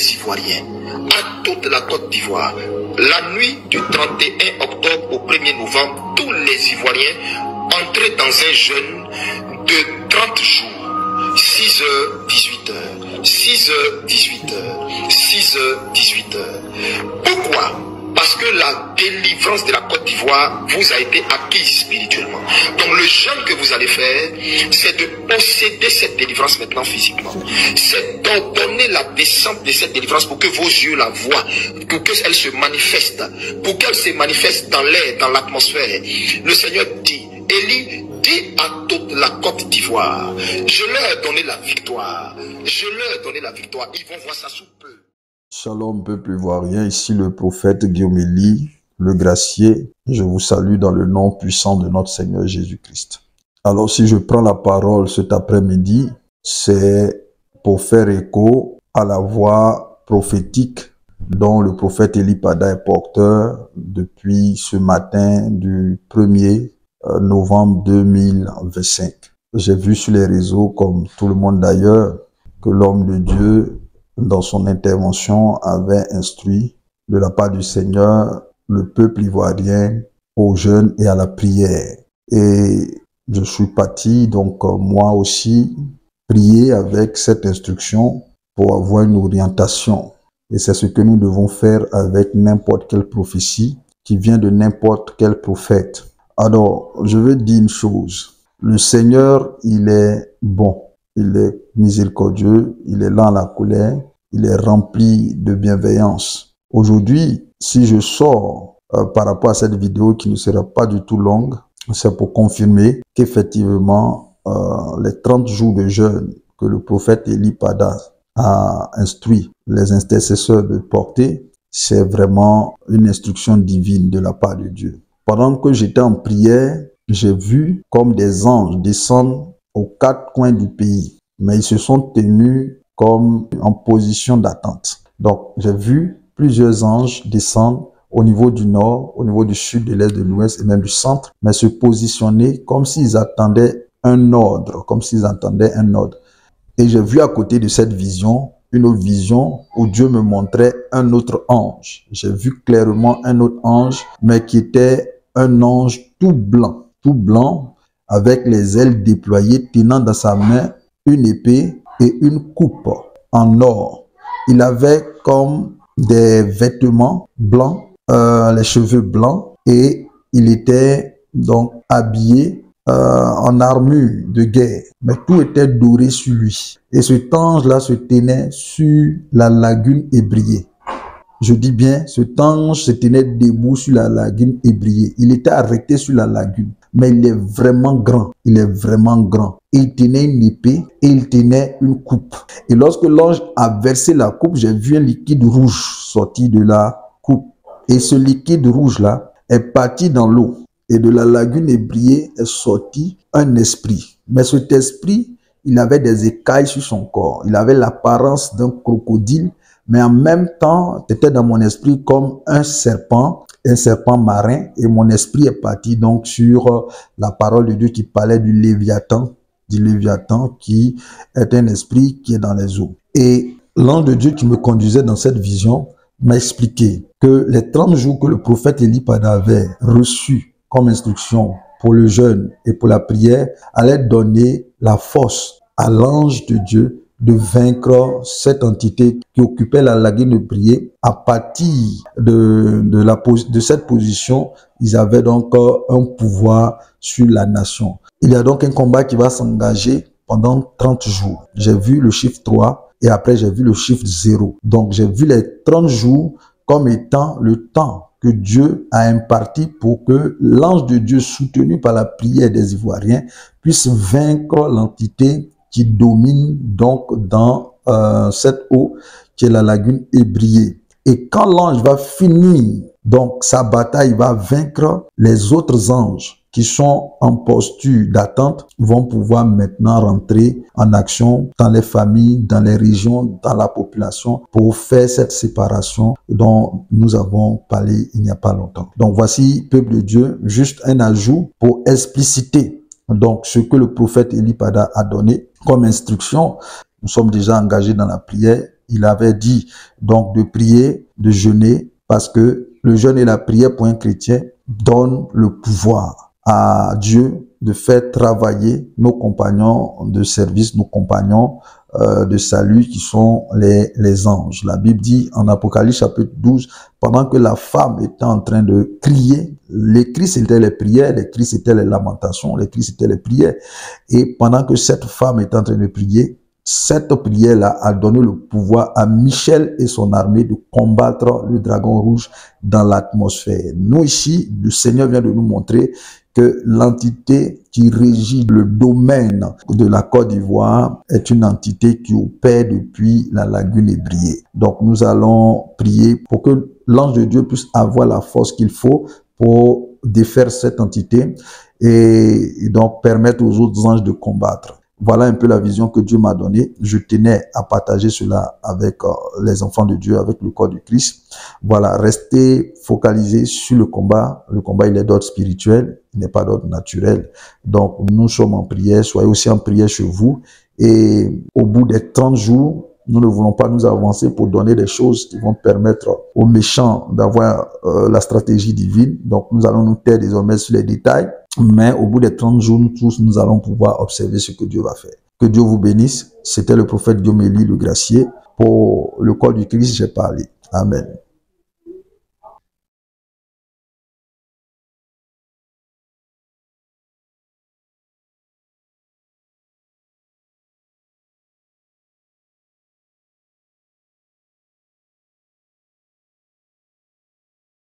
les Ivoiriens, à toute la Côte d'Ivoire. La nuit du 31 octobre au 1er novembre, tous les Ivoiriens entraient dans un jeûne de 30 jours. 6h, 18h, 6h, 18h, 6h, 18h. Pourquoi? Parce que la délivrance de la Côte d'Ivoire vous a été acquise spirituellement. Donc le jeûne que vous allez faire, c'est de posséder cette délivrance maintenant physiquement. C'est d'ordonner la descente de cette délivrance pour que vos yeux la voient, pour qu'elle se manifeste, pour qu'elle se manifeste dans l'air, dans l'atmosphère. Le Seigneur dit, Élie, dis à toute la Côte d'Ivoire, je leur ai donné la victoire. Je leur ai donné la victoire. Ils vont voir ça sous peu. Shalom peuple ivoirien, ici le prophète Guillaume Elie, le gracier. Je vous salue dans le nom puissant de notre Seigneur Jésus-Christ. Alors si je prends la parole cet après-midi, c'est pour faire écho à la voix prophétique dont le prophète Élie Pada est porteur depuis ce matin du 1er novembre 2025. J'ai vu sur les réseaux, comme tout le monde d'ailleurs, que l'homme de Dieu, dans son intervention, avait instruit de la part du Seigneur le peuple ivoirien au jeûne et à la prière. Et je suis parti, donc moi aussi, prier avec cette instruction pour avoir une orientation. Et c'est ce que nous devons faire avec n'importe quelle prophétie qui vient de n'importe quel prophète. Alors, je veux dire une chose. Le Seigneur, il est bon. Il est miséricordieux, il est lent à la colère, il est rempli de bienveillance. Aujourd'hui, si je sors par rapport à cette vidéo qui ne sera pas du tout longue, c'est pour confirmer qu'effectivement, les 30 jours de jeûne que le prophète Élie Pada a instruit les intercesseurs de porter, c'est vraiment une instruction divine de la part de Dieu. Pendant que j'étais en prière, j'ai vu comme des anges descendre aux 4 coins du pays, mais ils se sont tenus comme en position d'attente. Donc, j'ai vu plusieurs anges descendre au niveau du nord, au niveau du sud, de l'est, de l'ouest et même du centre, mais se positionner comme s'ils attendaient un ordre, Et j'ai vu à côté de cette vision, une autre vision où Dieu me montrait un autre ange. J'ai vu clairement un autre ange, mais qui était un ange tout blanc, avec les ailes déployées, tenant dans sa main une épée et une coupe en or. Il avait comme des vêtements blancs, les cheveux blancs, et il était donc habillé en armure de guerre, mais tout était doré sur lui. Et cet ange-là se tenait sur la lagune ébriée. Je dis bien, cet ange se tenait debout sur la lagune ébriée. Il était arrêté sur la lagune, mais il est vraiment grand. Il est vraiment grand. Il tenait une épée et il tenait une coupe. Et lorsque l'ange a versé la coupe, j'ai vu un liquide rouge sortir de la coupe. Et ce liquide rouge-là est parti dans l'eau. Et de la lagune ébriée est sorti un esprit. Mais cet esprit, il avait des écailles sur son corps. Il avait l'apparence d'un crocodile, mais en même temps, c'était dans mon esprit comme un serpent marin. Et mon esprit est parti donc sur la parole de Dieu qui parlait du Léviathan qui est un esprit qui est dans les eaux. Et l'ange de Dieu qui me conduisait dans cette vision m'a expliqué que les 30 jours que le prophète Élie Pada avait reçus comme instruction pour le jeûne et pour la prière allaient donner la force à l'ange de Dieu de vaincre cette entité qui occupait la lagune ébriée. À partir de cette position, ils avaient donc un pouvoir sur la nation. Il y a donc un combat qui va s'engager pendant 30 jours. J'ai vu le chiffre 3 et après j'ai vu le chiffre 0. Donc j'ai vu les 30 jours comme étant le temps que Dieu a imparti pour que l'ange de Dieu, soutenu par la prière des Ivoiriens, puisse vaincre l'entité qui domine donc dans cette eau qui est la lagune ébriée. Et quand l'ange va finir donc sa bataille, il va vaincre, les autres anges qui sont en posture d'attente vont pouvoir maintenant rentrer en action dans les familles, dans les régions, dans la population pour faire cette séparation dont nous avons parlé il n'y a pas longtemps. Donc voici, peuple de Dieu, juste un ajout pour expliciter donc ce que le prophète Élie Pada a donné comme instruction. Nous sommes déjà engagés dans la prière il avait dit donc de prier, de jeûner, parce que le jeûne et la prière pour un chrétien donnent le pouvoir à Dieu de faire travailler nos compagnons de service, nos compagnons de salut qui sont les anges. La Bible dit en Apocalypse chapitre 12, pendant que la femme était en train de crier, les cris c'était les prières, les cris c'était les lamentations, les cris c'était les prières. Et pendant que cette femme était en train de prier, cette prière-là a donné le pouvoir à Michel et son armée de combattre le dragon rouge dans l'atmosphère. Nous ici, le Seigneur vient de nous montrer que l'entité qui régit le domaine de la Côte d'Ivoire est une entité qui opère depuis la lagune ébriée. Donc nous allons prier pour que l'ange de Dieu puisse avoir la force qu'il faut pour défaire cette entité et donc permettre aux autres anges de combattre. Voilà un peu la vision que Dieu m'a donnée. Je tenais à partager cela avec les enfants de Dieu, avec le corps du Christ. Voilà, restez focalisés sur le combat. Le combat, il est d'ordre spirituel, il n'est pas d'ordre naturel. Donc, nous sommes en prière. Soyez aussi en prière chez vous. Et au bout des 30 jours, nous ne voulons pas nous avancer pour donner des choses qui vont permettre aux méchants d'avoir la stratégie divine. Donc, nous allons nous taire désormais sur les détails. Mais au bout des 30 jours, nous tous, nous allons pouvoir observer ce que Dieu va faire. Que Dieu vous bénisse. C'était le prophète Guillaume Elie, le gracier. Pour le corps du Christ, j'ai parlé. Amen.